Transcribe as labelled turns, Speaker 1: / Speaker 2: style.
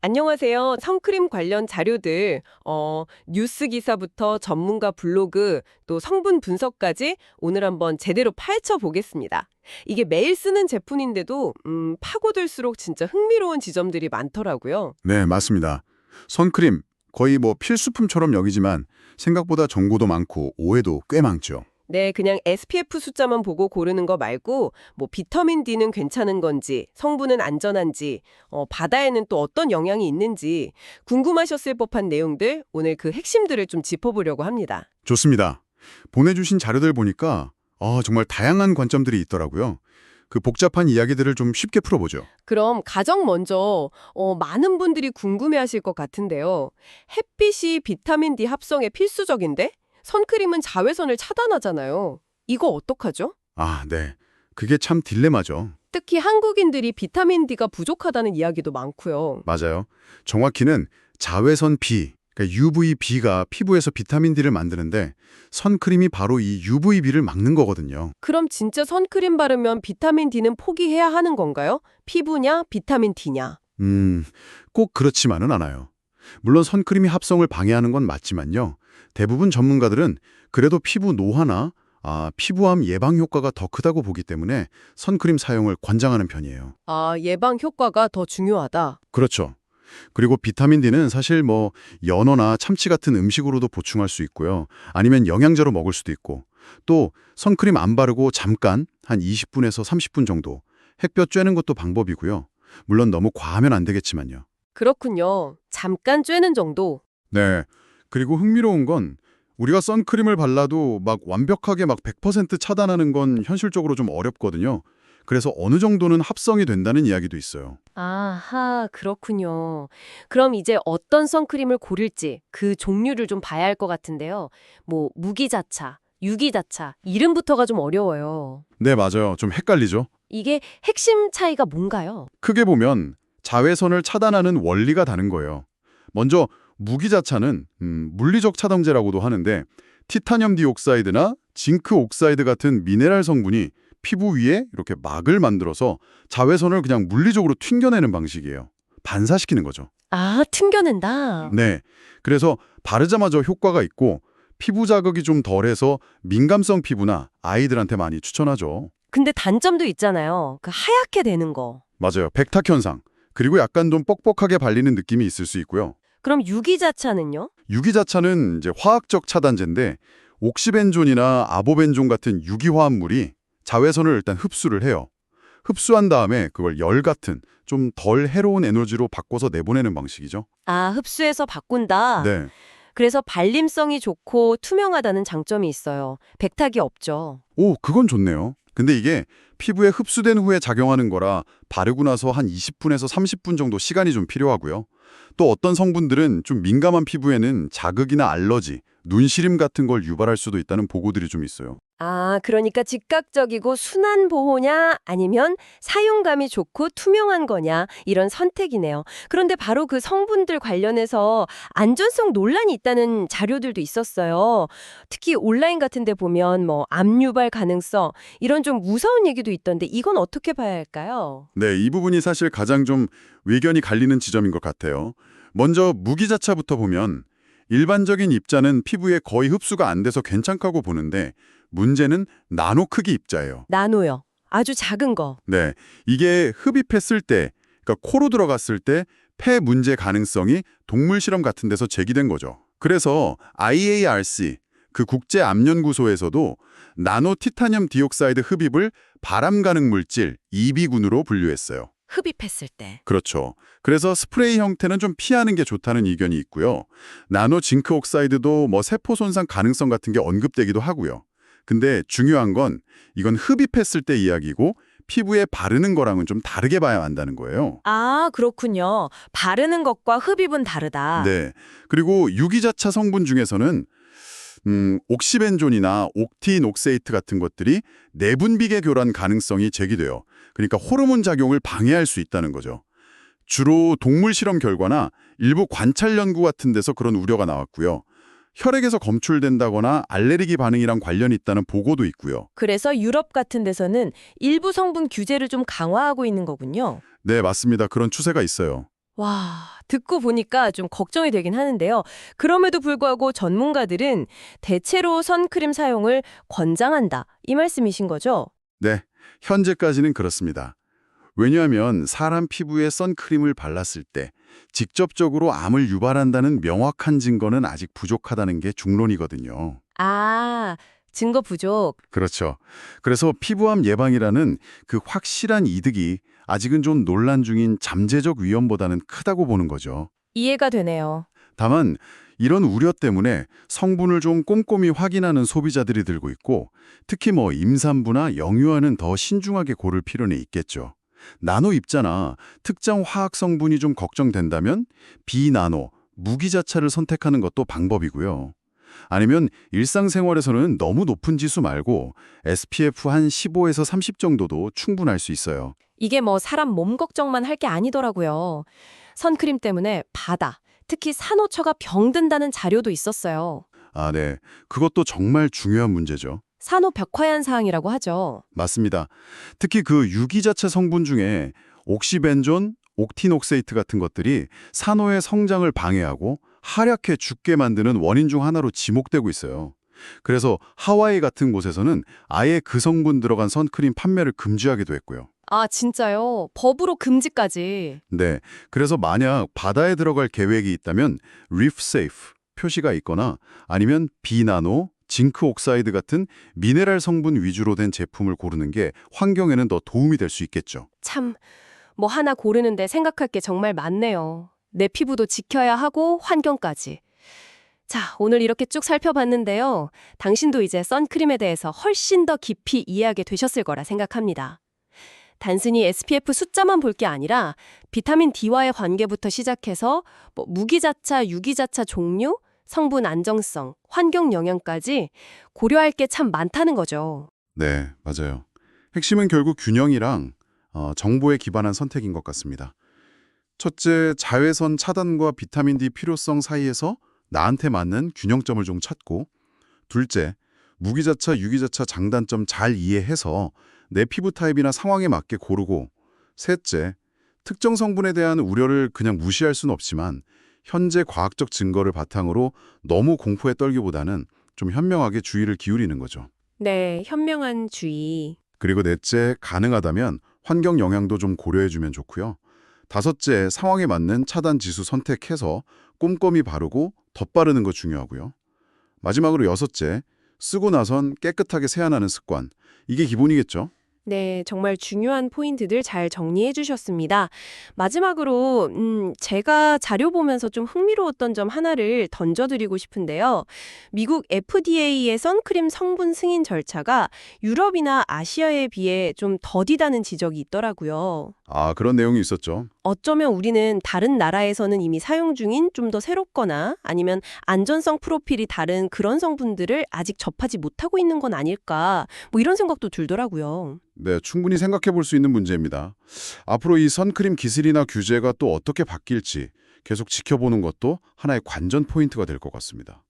Speaker 1: 안녕하세요. 선크림 관련 자료들, 뉴스 기사부터 전문가 블로그, 또 성분 분석까지 오늘 한번 제대로 파헤쳐 보겠습니다. 이게 매일 쓰는 제품인데도, 파고들수록 진짜 흥미로운 지점들이 많더라고요.
Speaker 2: 네, 맞습니다. 선크림 거의 뭐 필수품처럼 여기지만 생각보다 정보도 많고 오해도 꽤 많죠.
Speaker 1: 네, 그냥 SPF 숫자만 보고 고르는 거 말고, 뭐 비타민 D는 괜찮은 건지, 성분은 안전한지, 바다에는 또 어떤 영향이 있는지 궁금하셨을 법한 내용들, 오늘 그 핵심들을 좀 짚어보려고 합니다.
Speaker 2: 좋습니다. 보내주신 자료들 보니까 정말 다양한 관점들이 있더라고요. 그 복잡한 이야기들을 좀 쉽게 풀어보죠.
Speaker 1: 그럼 가장 먼저 많은 분들이 궁금해하실 것 같은데요. 햇빛이 비타민 D 합성에 필수적인데 선크림은 자외선을 차단하잖아요. 이거 어떡하죠?
Speaker 2: 네. 그게 참 딜레마죠.
Speaker 1: 특히 한국인들이 비타민 D가 부족하다는 이야기도 많고요.
Speaker 2: 맞아요. 정확히는 자외선 B, 그러니까 UVB가 피부에서 비타민 D를 만드는데 선크림이 바로 이 UVB를 막는 거거든요.
Speaker 1: 그럼 진짜 선크림 바르면 비타민 D는 포기해야 하는 건가요? 피부냐, 비타민 D냐?
Speaker 2: 꼭 그렇지만은 않아요. 물론 선크림이 합성을 방해하는 건 맞지만요. 대부분 전문가들은 그래도 피부 노화나 피부암 예방 효과가 더 크다고 보기 때문에 선크림 사용을 권장하는 편이에요.
Speaker 1: 예방 효과가 더 중요하다.
Speaker 2: 그렇죠. 그리고 비타민 D는 사실 뭐 연어나 참치 같은 음식으로도 보충할 수 있고요. 아니면 영양제로 먹을 수도 있고. 또 선크림 안 바르고 잠깐 한 20분에서 30분 정도 햇볕 쬐는 것도 방법이고요. 물론 너무 과하면 안 되겠지만요.
Speaker 1: 그렇군요. 잠깐 쬐는 정도.
Speaker 2: 네. 그리고 흥미로운 건 우리가 선크림을 발라도 막 완벽하게 막 100% 차단하는 건 현실적으로 좀 어렵거든요. 그래서 어느 정도는 합성이 된다는 이야기도 있어요.
Speaker 1: 아하, 그렇군요. 그럼 이제 어떤 선크림을 고를지 그 종류를 좀 봐야 할 것 같은데요. 뭐 무기자차, 유기자차, 이름부터가 좀 어려워요.
Speaker 2: 네, 맞아요. 좀 헷갈리죠?
Speaker 1: 이게 핵심 차이가 뭔가요?
Speaker 2: 크게 보면 자외선을 차단하는 원리가 다른 거예요. 먼저 무기자차는 물리적 차단제라고도 하는데 티타늄 디옥사이드나 징크 옥사이드 같은 미네랄 성분이 피부 위에 이렇게 막을 만들어서 자외선을 그냥 물리적으로 튕겨내는 방식이에요. 반사시키는 거죠.
Speaker 1: 튕겨낸다.
Speaker 2: 네. 그래서 바르자마자 효과가 있고 피부 자극이 좀 덜해서 민감성 피부나 아이들한테 많이 추천하죠.
Speaker 1: 근데 단점도 있잖아요. 그 하얗게 되는 거.
Speaker 2: 맞아요. 백탁 현상. 그리고 약간 좀 뻑뻑하게 발리는 느낌이 있을 수 있고요.
Speaker 1: 그럼 유기자차는요?
Speaker 2: 유기자차는 이제 화학적 차단제인데 옥시벤존이나 아보벤존 같은 유기화합물이 자외선을 일단 흡수를 해요. 흡수한 다음에 그걸 열 같은 좀 덜 해로운 에너지로 바꿔서 내보내는 방식이죠.
Speaker 1: 흡수해서 바꾼다.
Speaker 2: 네.
Speaker 1: 그래서 발림성이 좋고 투명하다는 장점이 있어요. 백탁이 없죠.
Speaker 2: 오, 그건 좋네요. 근데 이게 피부에 흡수된 후에 작용하는 거라 바르고 나서 한 20분에서 30분 정도 시간이 좀 필요하고요. 또 어떤 성분들은 좀 민감한 피부에는 자극이나 알러지, 눈시림 같은 걸 유발할 수도 있다는 보고들이 좀 있어요.
Speaker 1: 그러니까 즉각적이고 순한 보호냐 아니면 사용감이 좋고 투명한 거냐 이런 선택이네요. 그런데 바로 그 성분들 관련해서 안전성 논란이 있다는 자료들도 있었어요. 특히 온라인 같은 데 보면 뭐 암 유발 가능성 이런 좀 무서운 얘기도 있던데 이건 어떻게 봐야 할까요?
Speaker 2: 네, 이 부분이 사실 가장 좀 의견이 갈리는 지점인 것 같아요. 먼저 무기자차부터 보면 일반적인 입자는 피부에 거의 흡수가 안 돼서 괜찮다고 보는데 문제는 나노 크기 입자예요.
Speaker 1: 나노요. 아주 작은 거.
Speaker 2: 네, 이게 흡입했을 때, 그러니까 코로 들어갔을 때 폐 문제 가능성이 동물 실험 같은 데서 제기된 거죠. 그래서 IARC, 그 국제암연구소에서도 나노 티타늄 디옥사이드 흡입을 발암 가능 물질 2비군으로 분류했어요.
Speaker 1: 흡입했을 때.
Speaker 2: 그렇죠. 그래서 스프레이 형태는 좀 피하는 게 좋다는 의견이 있고요. 나노 징크 옥사이드도 뭐 세포 손상 가능성 같은 게 언급되기도 하고요. 근데 중요한 건 이건 흡입했을 때 이야기고 피부에 바르는 거랑은 좀 다르게 봐야 한다는 거예요.
Speaker 1: 그렇군요. 바르는 것과 흡입은 다르다.
Speaker 2: 네. 그리고 유기자차 성분 중에서는 옥시벤존이나 옥티녹세이트 같은 것들이 내분비계 교란 가능성이 제기돼요. 그러니까 호르몬 작용을 방해할 수 있다는 거죠. 주로 동물 실험 결과나 일부 관찰 연구 같은 데서 그런 우려가 나왔고요. 혈액에서 검출된다거나 알레르기 반응이랑 관련이 있다는 보고도 있고요.
Speaker 1: 그래서 유럽 같은 데서는 일부 성분 규제를 좀 강화하고 있는 거군요.
Speaker 2: 네, 맞습니다. 그런 추세가 있어요.
Speaker 1: 와, 듣고 보니까 좀 걱정이 되긴 하는데요. 그럼에도 불구하고 전문가들은 대체로 선크림 사용을 권장한다. 이 말씀이신 거죠?
Speaker 2: 네, 현재까지는 그렇습니다. 왜냐하면 사람 피부에 선크림을 발랐을 때 직접적으로 암을 유발한다는 명확한 증거는 아직 부족하다는 게 중론이거든요.
Speaker 1: 아, 증거 부족.
Speaker 2: 그렇죠. 그래서 피부암 예방이라는 그 확실한 이득이 아직은 좀 논란 중인 잠재적 위험보다는 크다고 보는 거죠.
Speaker 1: 이해가 되네요.
Speaker 2: 다만 이런 우려 때문에 성분을 좀 꼼꼼히 확인하는 소비자들이 늘고 있고 특히 임산부나 영유아는 더 신중하게 고를 필요는 있겠죠. 나노 입자나 특정 화학 성분이 좀 걱정된다면 비나노, 무기자차를 선택하는 것도 방법이고요. 아니면 일상생활에서는 너무 높은 지수 말고 SPF 한 15에서 30 정도도 충분할 수 있어요.
Speaker 1: 이게 사람 몸 걱정만 할 게 아니더라고요. 선크림 때문에 바다, 특히 산호초가 병든다는 자료도 있었어요.
Speaker 2: 아, 네. 그것도 정말 중요한 문제죠.
Speaker 1: 산호 벽화현 사항이라고 하죠.
Speaker 2: 맞습니다. 특히 그 유기자체 성분 중에 옥시벤존, 옥티녹세이트 같은 것들이 산호의 성장을 방해하고 하얗게 죽게 만드는 원인 중 하나로 지목되고 있어요. 그래서 하와이 같은 곳에서는 아예 그 성분 들어간 선크림 판매를 금지하기도 했고요.
Speaker 1: 아, 진짜요? 법으로 금지까지.
Speaker 2: 네, 그래서 만약 바다에 들어갈 계획이 있다면 리프 세이프 표시가 있거나 아니면 비나노, 징크 옥사이드 같은 미네랄 성분 위주로 된 제품을 고르는 게 환경에는 더 도움이 될 수 있겠죠.
Speaker 1: 참, 하나 고르는데 생각할 게 정말 많네요. 내 피부도 지켜야 하고 환경까지. 자, 오늘 이렇게 쭉 살펴봤는데요. 당신도 이제 선크림에 대해서 훨씬 더 깊이 이해하게 되셨을 거라 생각합니다. 단순히 SPF 숫자만 볼 게 아니라 비타민 D와의 관계부터 시작해서 무기자차, 유기자차 종류, 성분 안정성, 환경 영향까지 고려할 게 참 많다는 거죠.
Speaker 2: 네, 맞아요. 핵심은 결국 균형이랑 정보에 기반한 선택인 것 같습니다. 첫째, 자외선 차단과 비타민 D 필요성 사이에서 나한테 맞는 균형점을 좀 찾고, 둘째, 무기자차, 유기자차 장단점 잘 이해해서 내 피부 타입이나 상황에 맞게 고르고, 셋째, 특정 성분에 대한 우려를 그냥 무시할 수는 없지만 현재 과학적 증거를 바탕으로 너무 공포에 떨기보다는 좀 현명하게 주의를 기울이는 거죠.
Speaker 1: 네, 현명한 주의.
Speaker 2: 그리고 넷째, 가능하다면 환경 영향도 좀 고려해주면 좋고요. 다섯째, 상황에 맞는 차단 지수 선택해서 꼼꼼히 바르고 덧바르는 거 중요하고요. 마지막으로 여섯째, 쓰고 나선 깨끗하게 세안하는 습관. 이게 기본이겠죠?
Speaker 1: 네, 정말 중요한 포인트들 잘 정리해 주셨습니다. 마지막으로 제가 자료 보면서 좀 흥미로웠던 점 하나를 던져드리고 싶은데요. 미국 FDA의 선크림 성분 승인 절차가 유럽이나 아시아에 비해 좀 더디다는 지적이 있더라고요.
Speaker 2: 아, 그런 내용이 있었죠.
Speaker 1: 어쩌면 우리는 다른 나라에서는 이미 사용 중인 좀 더 새롭거나 아니면 안전성 프로필이 다른 그런 성분들을 아직 접하지 못하고 있는 건 아닐까, 이런 생각도 들더라고요.
Speaker 2: 네, 충분히 생각해 볼 수 있는 문제입니다. 앞으로 이 선크림 기술이나 규제가 또 어떻게 바뀔지 계속 지켜보는 것도 하나의 관전 포인트가 될 것 같습니다.